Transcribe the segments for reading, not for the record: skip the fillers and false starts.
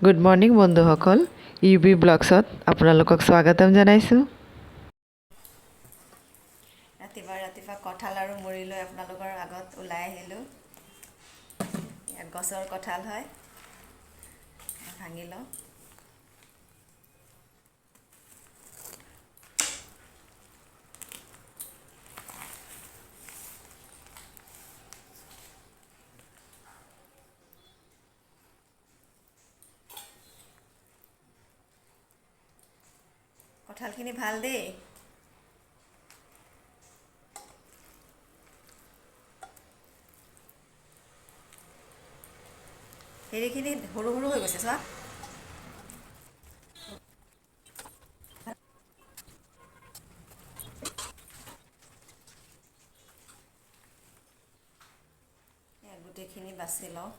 Good morning বন্ধুসকল, UB ব্লগছত আপোনালোকক স্বাগতম জনাইছোঁ। ৰাতিপুৱা কঁঠাল আৰু মুড়ি লৈ আপোনালোকৰ আগত ওলাই আহিলোঁ। ইয়াত গছৰ কঁঠাল হয়, ভাঙি লওঁ। কঁঠালখিনি ভাল দেই। হেৰিখিনি সৰু সৰু হৈ গৈছে চোৱা। গোটেইখিনি বাছি লওঁ।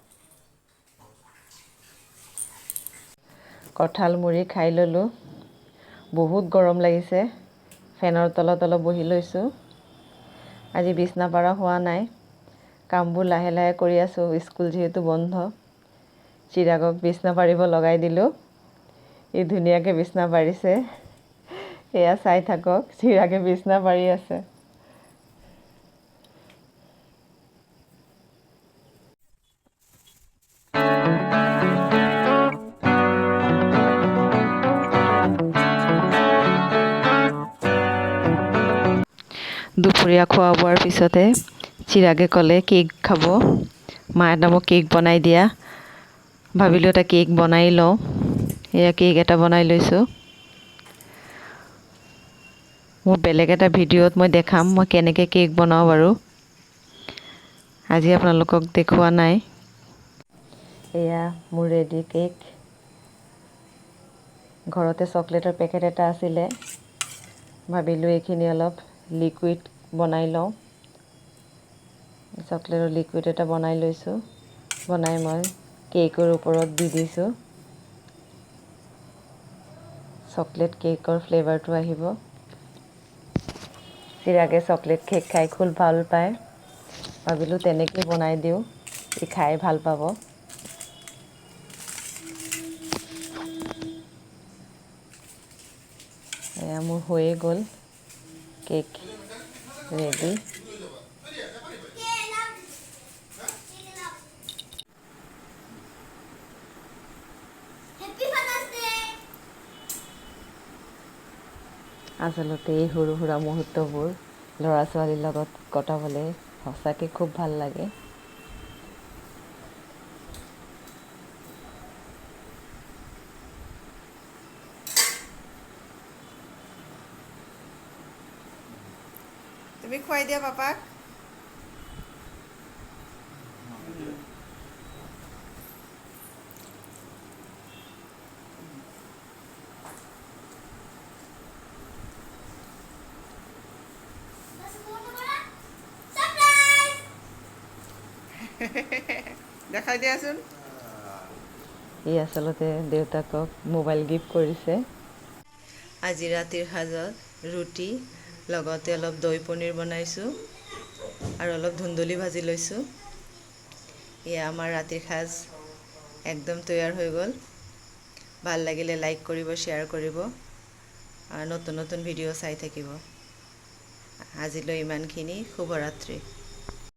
কঁঠাল মুড়ি খাই ল'লোঁ। বহুত গৰম লাগিছে, ফেনৰ তলত অলপ বহি লৈছোঁ। আজি বিছনা পৰা হোৱা নাই, কামবোৰ লাহে লাহে কৰি আছোঁ। স্কুল যিহেতু বন্ধ, চিৰাগক বিছনা পাৰিব লগাই দিলোঁ। ই ধুনীয়াকৈ বিছনা পাৰিছে, এয়া চাই থাকক, চিৰাগে বিছনা পাৰি আছে। দুপৰীয়া খোৱা বোৱাৰ পিছতে চিৰাগে ক'লে কেক খাব। মায়ে মোক কেক বনাই দিয়া। ভাবিলোঁ এটা কেক বনাই লওঁ। এয়া কেক এটা বনাই লৈছোঁ। মোৰ বেলেগ এটা ভিডিঅ'ত মই দেখাম মই কেনেকৈ কেক বনাওঁ বাৰু। আজি আপোনালোকক দেখুওৱা নাই। এয়া মোৰ ৰেডি কেক। ঘৰতে চকলেটৰ পেকেট এটা আছিলে, ভাবিলোঁ এইখিনি অলপ লিকুইড বনাই লওঁ। চকলেটৰ লিকুইড এটা বনাই লৈছোঁ। বনাই মই কেকৰ ওপৰত দি দিছোঁ। চকলেট কেকৰ ফ্লেভাৰটো আহিব। চিৰাগে চকলেট কেক খাই খুব ভাল পায়, ভাবিলোঁ তেনেকৈ বনাই দিওঁ, সি খাই ভাল পাব। এয়া মোৰ হৈয়ে গ'ল কেক ৰেডি। আচলতে এই সৰু সুৰা মুহূৰ্তবোৰ ল'ৰা ছোৱালীৰ লগত কটাবলৈ সঁচাকৈ খুব ভাল লাগে। তুমি খুৱাই দিয়া পাপাক। দেখাই দিয়াচোন। ই আচলতে দেউতাকক মোবাইল গিফ্ট কৰিছে। আজি ৰাতিৰ সাজত ৰুটি, লগতে অলপ দৈ পনীৰ বনাইছোঁ আৰু অলপ ধুন্দুলি ভাজি লৈছোঁ। এয়া আমাৰ ৰাতিৰ সাজ একদম তৈয়াৰ হৈ গ'ল। ভাল লাগিলে লাইক কৰিব, শ্বেয়াৰ কৰিব আৰু নতুন নতুন ভিডিঅ' চাই থাকিব। আজিলৈ ইমানখিনি। শুভৰাত্ৰি।